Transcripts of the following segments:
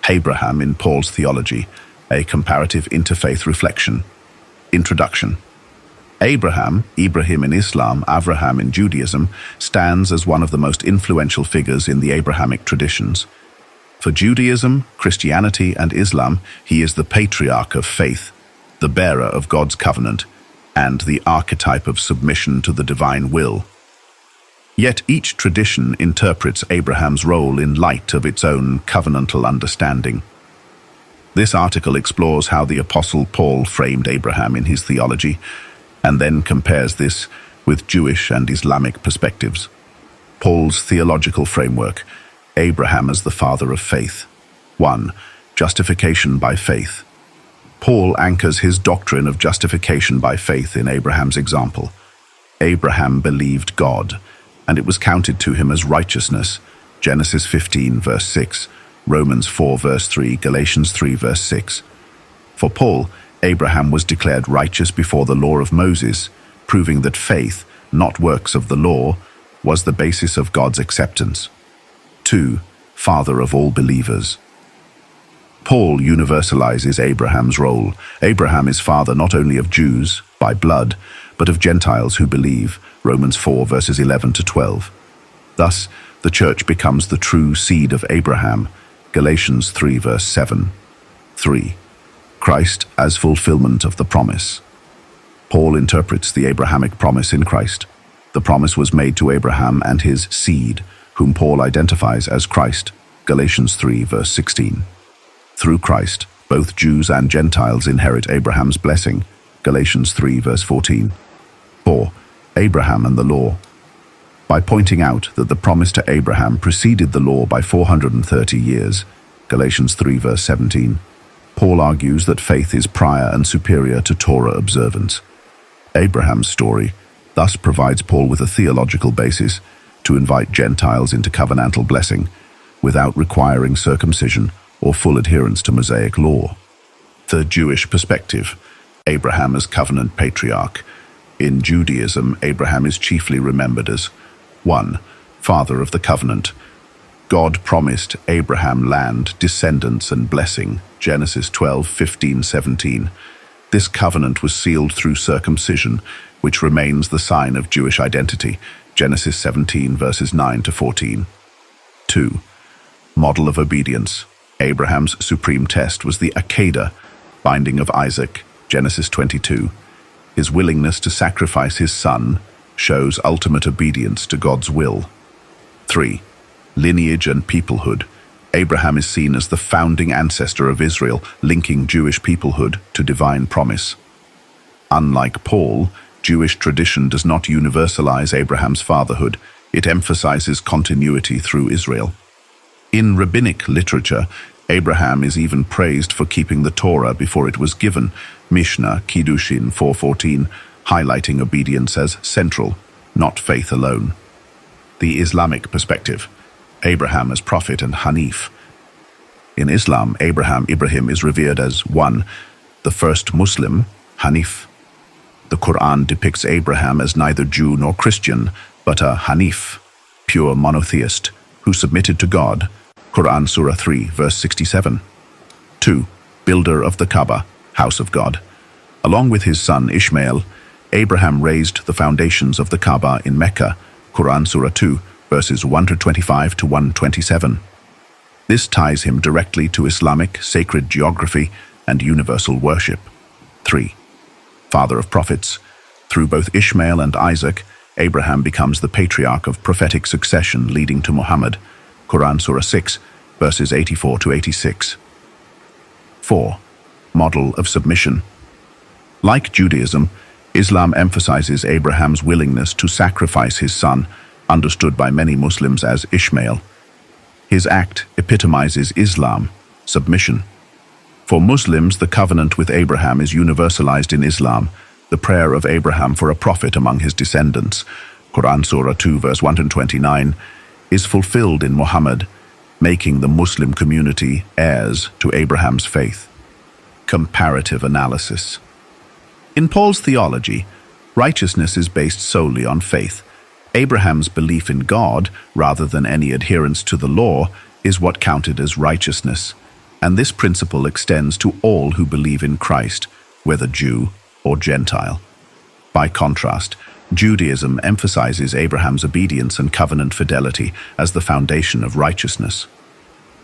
Abraham in Paul's Theology, a comparative interfaith reflection. Introduction. Ibrahim in Islam, Avraham in Judaism, stands as one of the most influential figures in the Abrahamic traditions. For Judaism, Christianity, and Islam, he is the patriarch of faith, the bearer of God's covenant, and the archetype of submission to the divine will. Yet each tradition interprets Abraham's role in light of its own covenantal understanding. This article explores how the Apostle Paul framed Abraham in his theology, and then compares this with Jewish and Islamic perspectives. Paul's theological framework: Abraham as the father of faith. 1. Justification by faith. Paul anchors his doctrine of justification by faith in Abraham's example. Abraham believed God, and it was counted to him as righteousness. Genesis 15, verse 6, Romans 4, verse 3, Galatians 3, verse 6. For Paul, Abraham was declared righteous before the law of Moses, proving that faith, not works of the law, was the basis of God's acceptance. 2. Father of all believers. Paul universalizes Abraham's role. Abraham is father not only of Jews, by blood, but of Gentiles who believe. Romans 4, verses 11 to 12. Thus, the church becomes the true seed of Abraham. Galatians 3, verse 7. 3. Christ as fulfillment of the promise. Paul interprets the Abrahamic promise in Christ. The promise was made to Abraham and his seed, whom Paul identifies as Christ. Galatians 3, verse 16. Through Christ, both Jews and Gentiles inherit Abraham's blessing. Galatians 3, verse 14. 4. Abraham and the law. By pointing out that the promise to Abraham preceded the law by 430 years, Galatians 3, verse 17, Paul argues that faith is prior and superior to Torah observance. Abraham's story thus provides Paul with a theological basis to invite Gentiles into covenantal blessing without requiring circumcision or full adherence to Mosaic law. The Jewish perspective: Abraham as covenant patriarch. In Judaism, Abraham is chiefly remembered as 1. Father of the covenant. God promised Abraham land, descendants, and blessing. Genesis 12, 15, 17. This covenant was sealed through circumcision, which remains the sign of Jewish identity. Genesis 17, verses 9 to 14. 2. Model of obedience. Abraham's supreme test was the Akedah, binding of Isaac. Genesis 22. His willingness to sacrifice his son shows ultimate obedience to God's will. 3. Lineage and peoplehood. Abraham is seen as the founding ancestor of Israel, linking Jewish peoplehood to divine promise. Unlike Paul, Jewish tradition does not universalize Abraham's fatherhood. It emphasizes continuity through Israel. In rabbinic literature, Abraham is even praised for keeping the Torah before it was given. Mishnah, Kiddushin 4:14, highlighting obedience as central, not faith alone. The Islamic perspective: Abraham as prophet and Hanif. In Islam, Ibrahim is revered as 1. The first Muslim, Hanif. The Quran depicts Abraham as neither Jew nor Christian, but a Hanif, pure monotheist, who submitted to God. Quran Surah 3, verse 67. 2. Builder of the Kaaba, house of God. Along with his son Ishmael, Abraham raised the foundations of the Kaaba in Mecca. Quran Surah 2, verses 125 to 127. This ties him directly to Islamic sacred geography and universal worship. 3. Father of prophets. Through both Ishmael and Isaac, Abraham becomes the patriarch of prophetic succession leading to Muhammad. Quran Surah 6, verses 84 to 86. 4. Model of submission. Like Judaism, Islam emphasizes Abraham's willingness to sacrifice his son, understood by many Muslims as Ishmael. His act epitomizes Islam, submission. For Muslims, the covenant with Abraham is universalized in Islam, the prayer of Abraham for a prophet among his descendants. Quran Surah 2, verse 129, is fulfilled in Muhammad, making the Muslim community heirs to Abraham's faith. Comparative analysis. In Paul's theology, righteousness is based solely on faith. Abraham's belief in God, rather than any adherence to the law, is what counted as righteousness, and this principle extends to all who believe in Christ, whether Jew or Gentile. By contrast, Judaism emphasizes Abraham's obedience and covenant fidelity as the foundation of righteousness.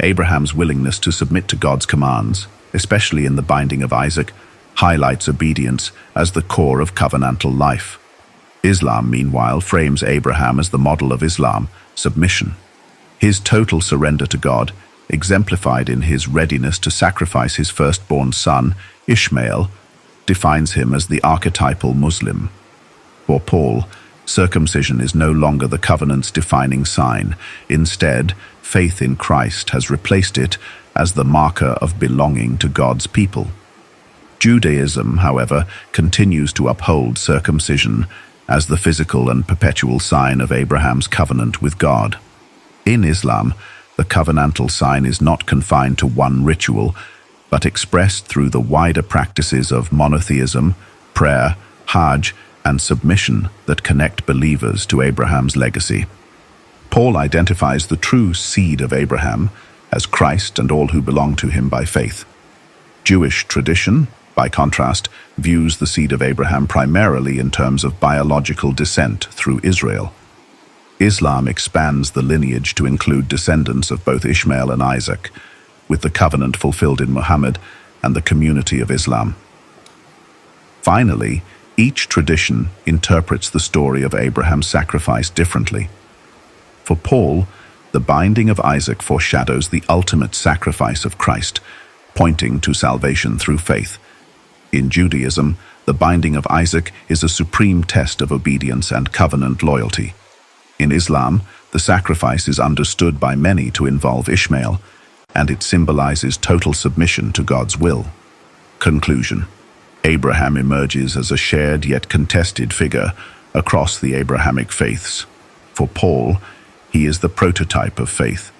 Abraham's willingness to submit to God's commands, especially in the binding of Isaac, highlights obedience as the core of covenantal life. Islam, meanwhile, frames Abraham as the model of Islam, submission. His total surrender to God, exemplified in his readiness to sacrifice his firstborn son, Ishmael, defines him as the archetypal Muslim. For Paul, circumcision is no longer the covenant's defining sign. Instead, faith in Christ has replaced it as the marker of belonging to God's people. Judaism, however, continues to uphold circumcision as the physical and perpetual sign of Abraham's covenant with God. In Islam, the covenantal sign is not confined to one ritual, but expressed through the wider practices of monotheism, prayer, Hajj, and submission that connect believers to Abraham's legacy. Paul identifies the true seed of Abraham as Christ and all who belong to him by faith. Jewish tradition, by contrast, views the seed of Abraham primarily in terms of biological descent through Israel. Islam expands the lineage to include descendants of both Ishmael and Isaac, with the covenant fulfilled in Muhammad and the community of Islam. Finally, each tradition interprets the story of Abraham's sacrifice differently. For Paul, the binding of Isaac foreshadows the ultimate sacrifice of Christ, pointing to salvation through faith. In Judaism, the binding of Isaac is a supreme test of obedience and covenant loyalty. In Islam, the sacrifice is understood by many to involve Ishmael, and it symbolizes total submission to God's will. Conclusion: Abraham emerges as a shared yet contested figure across the Abrahamic faiths. For Paul, he is the prototype of faith,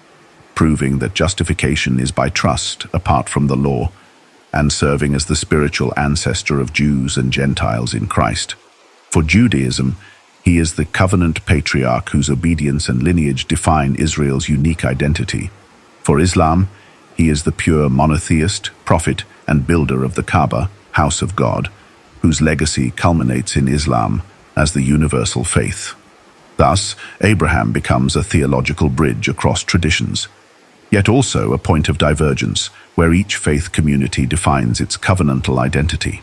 proving that justification is by trust apart from the law, and serving as the spiritual ancestor of Jews and Gentiles in Christ. For Judaism, he is the covenant patriarch whose obedience and lineage define Israel's unique identity. For Islam, he is the pure monotheist, prophet, and builder of the Kaaba, house of God, whose legacy culminates in Islam as the universal faith. Thus, Abraham becomes a theological bridge across traditions, yet also a point of divergence where each faith community defines its covenantal identity.